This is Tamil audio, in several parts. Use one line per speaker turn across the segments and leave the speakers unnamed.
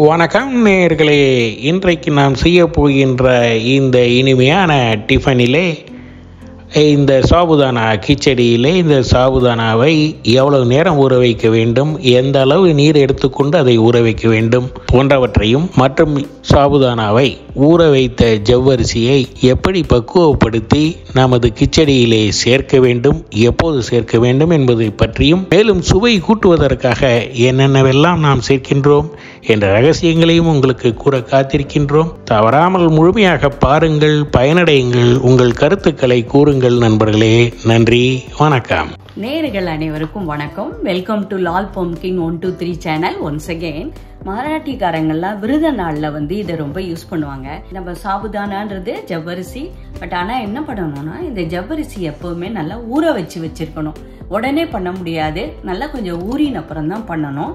வணக்கம் நேயர்களே, இன்றைக்கு நாம் செய்ய போகின்ற இந்த இனிமையான டிஃபனிலே இந்த சாபுதானா கிச்சடியிலே இந்த சாபுதானாவை எவ்வளவு நேரம் ஊற வைக்க வேண்டும், எந்த அளவு நீர் எடுத்துக்கொண்டு அதை ஊற வைக்க வேண்டும் போன்றவற்றையும், மற்றும் சாபுதானாவை ஊற வைத்த ஜவ்வரிசியை எப்படி பக்குவப்படுத்தி நமது கிச்சடியிலே சேர்க்க வேண்டும், எப்போது சேர்க்க வேண்டும் என்பதை பற்றியும், மேலும் சுவை கூட்டுவதற்காக என்னென்னவெல்லாம் நாம் சேர்க்கின்றோம் என்ற ரகசியங்களையும் உங்களுக்கு கூற காத்திருக்கின்றோம். தவறாமல் முழுமையாக பாருங்கள், பயனடையுங்கள், உங்கள் கருத்துக்களை கூறுங்கள் நண்பர்களே. நன்றி, வணக்கம்.
நேயர்கள் அனைவருக்கும் வணக்கம். வெல்கம் டு லால் பொம்கிங் 123 சேனல். ஒன்ஸ் அகெயின், மராட்டிக்காரங்கள்லாம் விரத நாளில் இதை ரொம்ப யூஸ் பண்ணுவாங்க. நம்ம சாபுதானான்றது ஜவ்வரிசி. பட் ஆனால் என்ன பண்ணணும்னா, இந்த ஜவ்வரிசி எப்பவுமே நல்லா ஊற வச்சிருக்கணும். உடனே பண்ண முடியாது, நல்லா கொஞ்சம் ஊறின அப்புறம் தான் பண்ணணும்.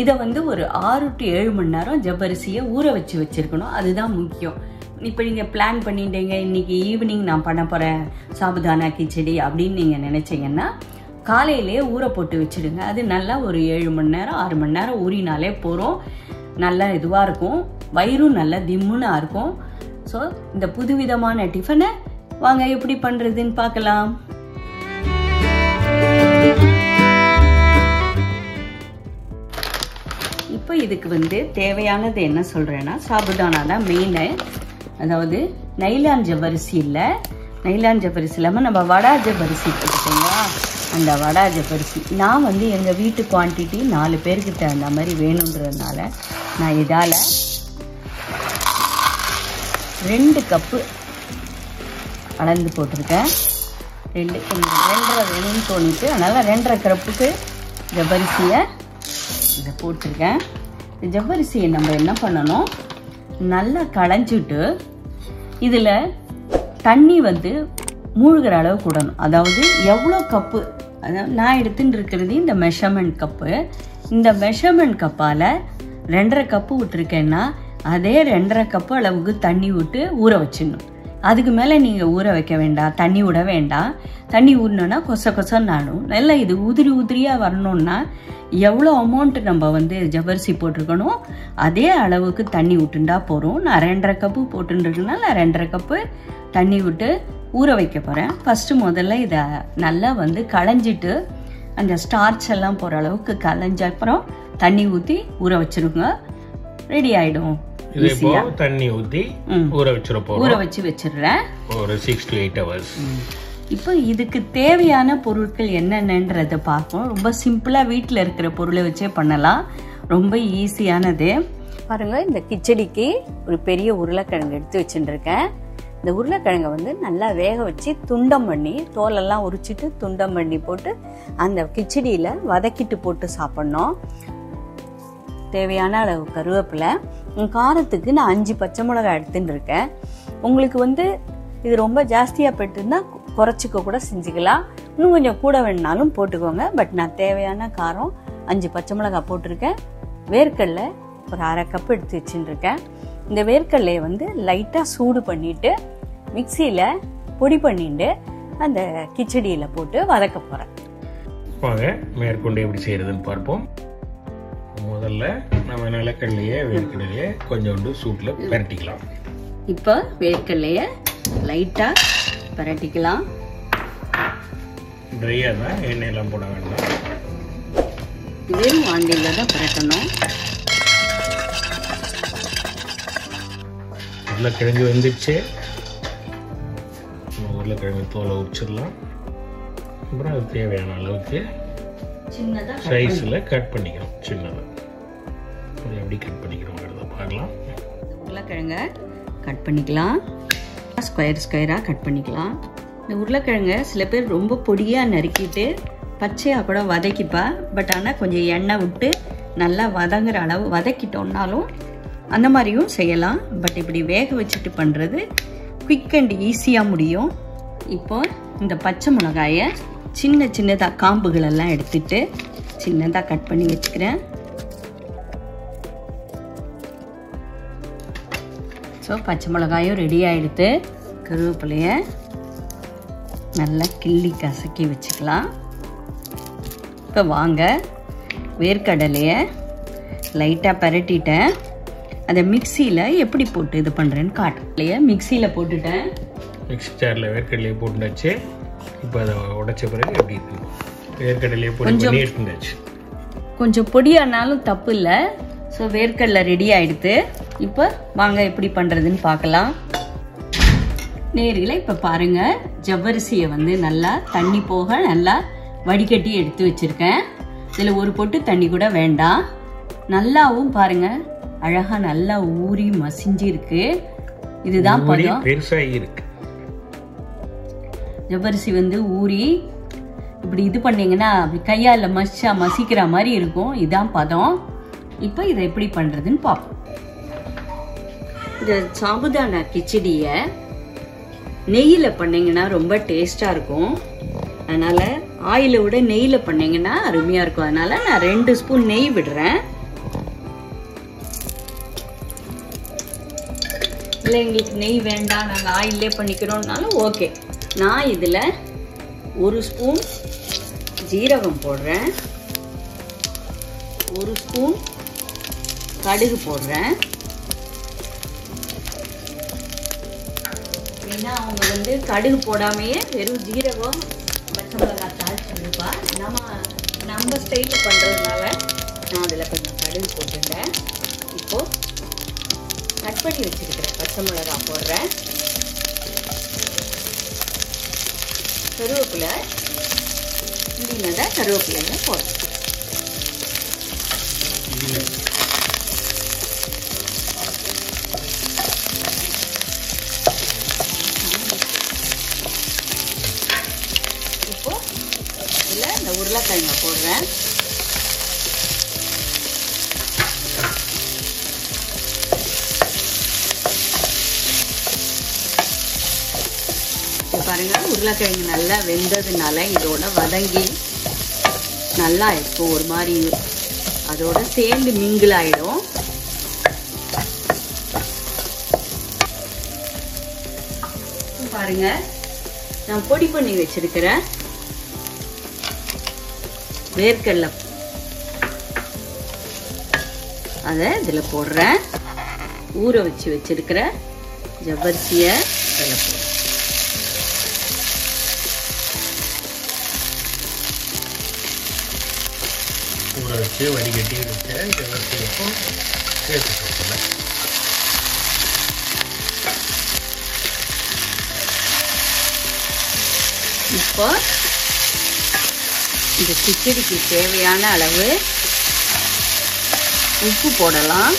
இதை ஒரு 6 to 7 மணி நேரம் ஜவ்வரிசியை ஊற வச்சிருக்கணும். அதுதான் முக்கியம். இப்போ நீங்கள் பிளான் பண்ணிட்டீங்க, இன்னைக்கு ஈவினிங் நான் பண்ண போகிறேன் சாபுதானா கிச்சடி அப்படின்னு நீங்கள் நினச்சிங்கன்னா, காலையிலேயே ஊற போட்டு வச்சுடுங்க. அது நல்லா ஒரு 7 மணி நேரம் 6 மணி நேரம் ஊறினாலே போகிறோம். நல்லா இதுவாக இருக்கும், வயிறும் நல்லா திம்முனா இருக்கும். ஸோ இந்த புதுவிதமான டிஃபனை வாங்க எப்படி பண்ணுறதுன்னு பார்க்கலாம். இப்போ இதுக்கு தேவையானது என்ன சொல்கிறேன்னா, சாபுதானா தான் மெயினு. அதாவது நைலான் ஜவ்வரிசி இல்லை, நைலான் ஜவ்வரிசி இல்லாமல் நம்ம வடா ஜவ்வரிசி போட்டுக்கோங்களா. அந்த வடா ஜவ்வரிசி நான் எங்கள் வீட்டு குவான்டிட்டி 4 பேருக்கு தகுந்த மாதிரி வேணுன்றதுனால நான் இதால் 2 கப்பு அளந்து போட்டிருக்கேன். 2.5 வேணும்னு தோணிட்டு, அதனால் 2.5 கப்புக்கு ஜவ்வரிசியை இதை போட்டிருக்கேன். இந்த ஜவ்வரிசியை நம்ம என்ன பண்ணணும், நல்லா களைஞ்சிட்டு இதில் தண்ணி மூழ்கிற அளவு கூடணும். அதாவது எவ்வளோ கப்பு, அதாவது நான் எடுத்துட்டு இருக்கிறது இந்த மெஷர்மெண்ட் கப்பு. இந்த மெஷர்மெண்ட் கப்பால் 2.5 கப்பு விட்டுருக்கேன்னா, அதே 2.5 கப்பு அளவுக்கு தண்ணி விட்டு ஊற வச்சிடணும். அதுக்கு மேலே நீங்கள் ஊற வைக்க வேண்டாம், தண்ணி விட வேண்டாம். தண்ணி ஊறினோன்னா கொசன்னு ஆடும். நல்லா இது உதிரியாக வரணும்னா எவ்வளோ அமௌண்ட் நம்ம ஜவ்வரிசி போட்டிருக்கணும் அதே அளவுக்கு தண்ணி விட்டுண்டா போகிறோம். நான் 2.5 கப்பு போட்டுருக்கனால 2.5 கப்பு தண்ணி விட்டு ஊற வைக்க போகிறேன். ஃபஸ்ட்டு முதல்ல இதை நல்லா களைஞ்சிட்டு அந்த ஸ்டார்ச் எல்லாம் போகிற அளவுக்கு களைஞ்ச அப்புறம் தண்ணி ஊற்றி ஊற வச்சிருங்க. ரெடி ஆகிடும்.
தண்ணி ஊற்றி ஊற வச்சு
வச்சிடுறேன்
ஒரு 6 to 8 hours.
இப்போ இதுக்கு தேவையான பொருட்கள் என்னென்னன்றதை பார்ப்போம். ரொம்ப சிம்பிளாக வீட்டில் இருக்கிற பொருளை வச்சே பண்ணலாம், ரொம்ப ஈஸியானது. பாருங்கள், இந்த கிச்சடிக்கு ஒரு பெரிய உருளைக்கிழங்கு எடுத்து வச்சுட்டுருக்கேன். இந்த உருளைக்கிழங்கை நல்லா வேக வச்சு துண்டம் பண்ணி, தோலெல்லாம் உரிச்சிட்டு துண்டம் பண்ணி போட்டு அந்த கிச்சடியில் வதக்கிட்டு போட்டு சாப்பிட்ணும். தேவையான அளவு கருவேப்பிலை. காரத்துக்கு நான் 5 பச்சை மிளகாய் எடுத்துட்டு இருக்கேன். உங்களுக்கு இது ரொம்ப ஜாஸ்தியாக போட்டுருந்தா குறைச்சிக்க கூட செஞ்சுக்கலாம், இன்னும் கொஞ்சம் கூட வேணுனாலும் போட்டுக்கோங்க. பட் நான் தேவையான காரம் 5 பச்சை மிளகாய் போட்டிருக்கேன். வேர்க்கடலை ஒரு 1/2 கப் எடுத்து வச்சுருக்கேன். இந்த வேர்க்கடலையை லைட்டாக சூடு பண்ணிவிட்டு மிக்சியில் பொடி பண்ணிட்டு அந்த கிச்சடியில் போட்டு வதக்க போகிறேன்.
வாங்க மேற்கொண்டு எப்படி செய்யறதுன்னு பார்ப்போம். முதல்ல நம்ம நிலக்கடலையை வேர்க்கடலையை கொஞ்சோண்டு சூட்டில் பரட்டிக்கலாம்.
இப்போ வேர்க்கடலையை லைட்டாக பரட்டிக்கலாம்.
ட்ரையாக தான், எண்ணெயெல்லாம் போட வேண்டாம்.
இதே வாண்டியில் தான் பரட்டணும்.
உருளைக்கிழங்கு வெந்துடுச்சு. உருளைக்கிழங்கு தோலை உரிச்சிடலாம். அப்புறம் அது தேவையான அளவுக்கு
சின்னதாக
சைஸில் கட் பண்ணிக்கிறோம். சின்னதாக அது எப்படி கட் பண்ணிக்கிறோங்கிறத பார்க்கலாம்.
உருளைக்கிழங்க கட் பண்ணிக்கலாம், ஸ்கொயராக கட் பண்ணிக்கலாம். இந்த உருளைக்கிழங்க சில பேர் ரொம்ப பொடியாக நறுக்கிட்டு பச்சையாக கூட வதக்கிப்பா. பட் ஆனால் கொஞ்சம் எண்ணெய் விட்டு நல்லா வதங்குற அளவு வதக்கிட்டோம்னாலும் அந்த மாதிரியும் செய்யலாம். பட் இப்படி வேக வச்சுட்டு பண்ணுறது குயிக் அண்ட் ஈஸியாக முடியும். இப்போ இந்த பச்சை மிளகாயை சின்னதாக காம்புகளெல்லாம் எடுத்துட்டு சின்னதாக கட் பண்ணி வச்சுக்கிறேன். ஸோ பச்சை மிளகாயும் ரெடி ஆகிடுத்து. கருவேப்பிலையை நல்லா கிள்ளி கசக்கி வச்சுக்கலாம். இப்போ வாங்க வேர்க்கடலையை லைட்டாக பரட்டிட்டேன். அதை மிக்சியில் எப்படி போட்டு இது பண்ணுறேன்னு காட்டு இல்லையா. மிக்சியில் போட்டுட்டேன்,
மிக்ஸி ஜாரில் வேர்க்கடலையை போட்டுச்சு. இப்போ அதை உடைச்ச பிறகு எப்படி இருக்கு, வேர்க்கடலையை போட்டு எடுத்துச்சு.
கொஞ்சம் பொடியானாலும் தப்பு இல்லை. ஸோ வேர்க்கடலை ரெடி ஆகிடுது. இப்போ வாங்க எப்படி பண்ணுறதுன்னு பார்க்கலாம். நேரில் இப்போ பாருங்கள், ஜவ்வரிசியை வந்து நல்லா தண்ணி போக நல்லா வடிகட்டி எடுத்து வச்சுருக்கேன். இதில் ஒரு பொட்டு தண்ணி கூட வேண்டாம். நல்லாவும் பாருங்கள் அழகாக நல்லா ஊறி மசிஞ்சு இருக்கு. இதுதான் பதம்.
பெருசாக இருக்கு
ஜவ்வரிசி வந்து ஊறி இப்படி இது பண்ணீங்கன்னா அப்படி கையால் மசிக்கிற மாதிரி இருக்கும். இதான் பதம். இப்போ இதை எப்படி பண்ணுறதுன்னு பார்ப்போம். இந்த சாபுதானா கிச்சடியை நெய்யில் பண்ணிங்கன்னா ரொம்ப டேஸ்டாக இருக்கும். அதனால் ஆயிலை விட நெய்யில் பண்ணிங்கன்னா அருமையாக இருக்கும். அதனால் நான் 2 ஸ்பூன் நெய் விடுறேன். இல்லை எங்களுக்கு நெய் வேண்டாம், நாங்கள் ஆயிலே பண்ணிக்கிறோம்னாலும் ஓகே. நான் இதில் 1 ஸ்பூன் ஜீரகம் போடுறேன், 1 ஸ்பூன் கடுகு போடுறேன். ஏன்னா அவங்க வந்து கடுகு போடாமையே வெறும் ஜீரகம் பச்சை மிளகாய் தாளிச்சு விடுப்பா. நம்ம ஸ்டைலில் பண்ணுறதுனால நான் அதில் கொஞ்சம் கடுகு போட்டுட்டேன். இப்போது கட் பண்ணி வச்சுருக்கிறேன் பச்சை மிளகாய் போடுறேன், கருவேப்பிலை இல்லைன்னா கருவேப்பிலைங்க போடுறேன். இப்போ இதில் இந்த உருளைக்கிழங்கை போடுறேன். பாருங்க, உருளைக்கிழங்கு நல்லா வெந்ததுனால இதோட வதங்கி நல்லா இருக்கும். ஒரு மாதிரி அதோட சேர்ந்து மிங்கிள் ஆயிடும். பாருங்க, நான் பொடி பண்ணி வச்சிருக்கிறேன் வேர்க்கடலை அதை இதில் போடுறேன். ஊற வச்சு வச்சிருக்கிற ஜவ்வரிசியை இதில் போடுறேன்.
ஊற வச்சு வடிகட்டி வச்சு ஜவ்வரிசியையும் சேர்த்துக்கலாம்.
இப்போ இந்த கிச்சடிக்கு தேவையான அளவு உப்பு போடலாம்.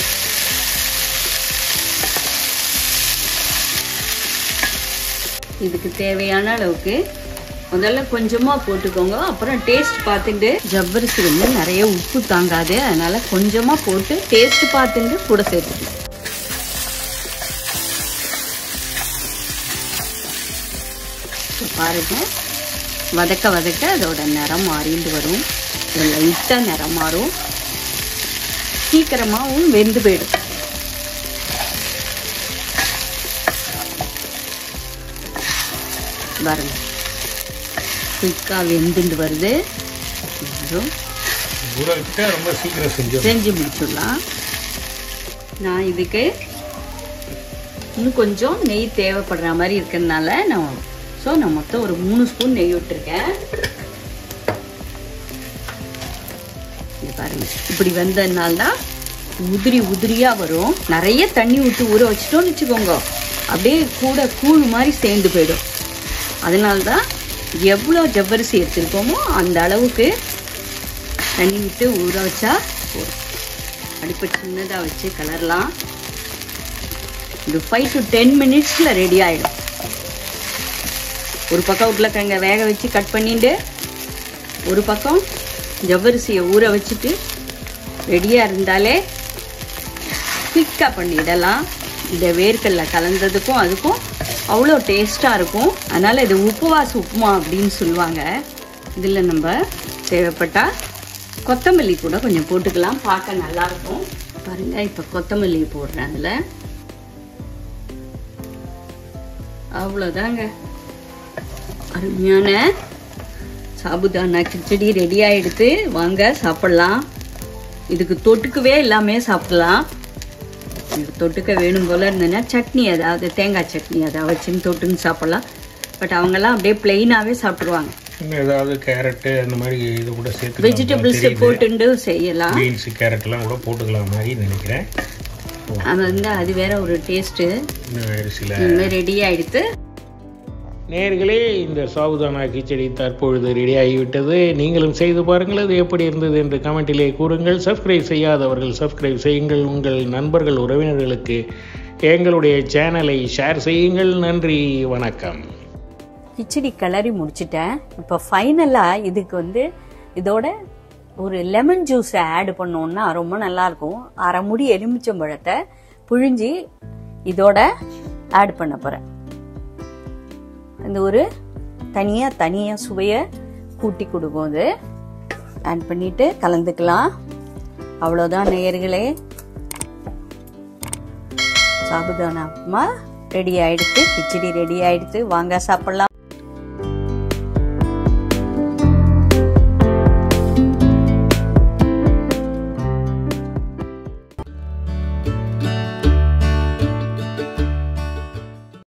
இதுக்கு தேவையான அளவுக்கு முதல்ல கொஞ்சமாக போட்டுக்கோங்க. அப்புறம் டேஸ்ட் பார்த்துட்டு, ஜவ்வரிசி வந்து நிறைய உப்பு தாங்காது, அதனால கொஞ்சமாக போட்டு டேஸ்ட் பார்த்துட்டு கூட சேர்த்துக்கலாம். பாருங்க, வதக்க வதக்க அதோட நிறம் மாறிண்டு வரும். லைட்டாக நிறம் மாறும், சீக்கிரமாகவும் வெந்து போயிடும். பாருங்க, குயிக்காக வெந்துட்டு வருது.
ரொம்ப சீக்கிரம்
செஞ்சு முடிச்சிடலாம். நான் இதுக்கு இன்னும் கொஞ்சம் நெய் தேவைப்படுற மாதிரி இருக்கிறதுனால நான் மொத்தம் ஒரு 3 ஸ்பூன் நெய் விட்டுருக்கேன். இது பாருங்க, இப்படி வந்ததுனால தான் உதிரியாக வரும். நிறைய தண்ணி விட்டு ஊற வச்சிட்டோன்னு வச்சுக்கோங்க, அப்படியே கூட கூழ் மாதிரி சேர்ந்து போயிடும். அதனால தான் எவ்வளோ ஜவ்வரிசி எடுத்துருக்கோமோ அந்த அளவுக்கு தண்ணி விட்டு ஊற வச்சா போதும். அடுப்பை சின்னதாக வச்சு கலரலாம். இது 5 to 10 மினிட்ஸில் ரெடி ஆகிடும். ஒரு பக்கம் உருளைக்கிழங்க வேக வச்சு கட் பண்ணிட்டு, ஒரு பக்கம் ஜவ்வரிசியை ஊற வச்சுட்டு ரெடியாக இருந்தாலே குயிக்காக பண்ணிடலாம். இந்த வேர்க்கடலை கலந்ததுக்கும் அதுக்கும் அவ்வளோ டேஸ்ட்டாக இருக்கும். அதனால் இது உப்புவாச உப்புமா அப்படின்னு சொல்லுவாங்க. இதில் நம்ம தேவைப்பட்டால் கொத்தமல்லி கூட கொஞ்சம் போட்டுக்கலாம், பார்க்க நல்லாயிருக்கும். பாருங்கள், இப்போ கொத்தமல்லி போடுறேன் அதில். அவ்வளோதாங்க, அருமையான சாபுதானா கிச்சடி ரெடி ஆகிடுது. வாங்க சாப்பிட்லாம். இதுக்கு தொட்டுக்கவே எல்லாமே சாப்பிடலாம். எனக்கு தொட்டுக்க வேணும் போல் இருந்ததுன்னா சட்னி, அதாவது தேங்காய் சட்னி அதை வச்சுன்னு தொட்டுன்னு சாப்பிட்லாம். பட் அவங்கெல்லாம் அப்படியே பிளெயினாகவே சாப்பிட்ருவாங்க.
ஏதாவது கேரட்டு அந்த மாதிரி இது கூட சேர்த்து
வெஜிடபிள்ஸ் போட்டுண்டு செய்யலாம்.
பீன்ஸ் கேரட்லாம் கூட போட்டுக்கலாம் மாதிரி நினைக்கிறேன்.
அது வந்து அது வேற ஒரு டேஸ்ட்டு. ரெடி ஆகிடுது
நேயர்களே. இந்த சாபுதானா கிச்சடி தற்பொழுது ரெடி ஆகிவிட்டது. நீங்களும் செய்து பாருங்கள், அது எப்படி இருந்தது என்று கமெண்டிலே கூறுங்கள். சப்ஸ்கிரைப் செய்யாதவர்கள் சப்ஸ்கிரைப் செய்யுங்கள். உங்கள் நண்பர்கள் உறவினர்களுக்கு எங்களுடைய சேனலை ஷேர் செய்யுங்கள். நன்றி, வணக்கம்.
கிச்சடி கிளறி முடிச்சிட்டேன். இப்போ ஃபைனலாக இதுக்கு வந்து இதோட ஒரு லெமன் ஜூஸை ஆட் பண்ணோன்னா ரொம்ப நல்லாயிருக்கும். அரை முடி எலுமிச்சம்பழத்தை புழிஞ்சி இதோட ஆட் பண்ண போகிறேன். அந்த ஒரு தனியாக சுவையை கூட்டி கொடுக்கும். அது ஆட் பண்ணிட்டு கலந்துக்கலாம். அவ்வளோதான் நேயர்களே, சாபுதானா உப்புமா ரெடி ஆயிடுத்து. கிச்சடி ரெடி ஆயிடுத்து. வாங்க சாப்பிடலாம்.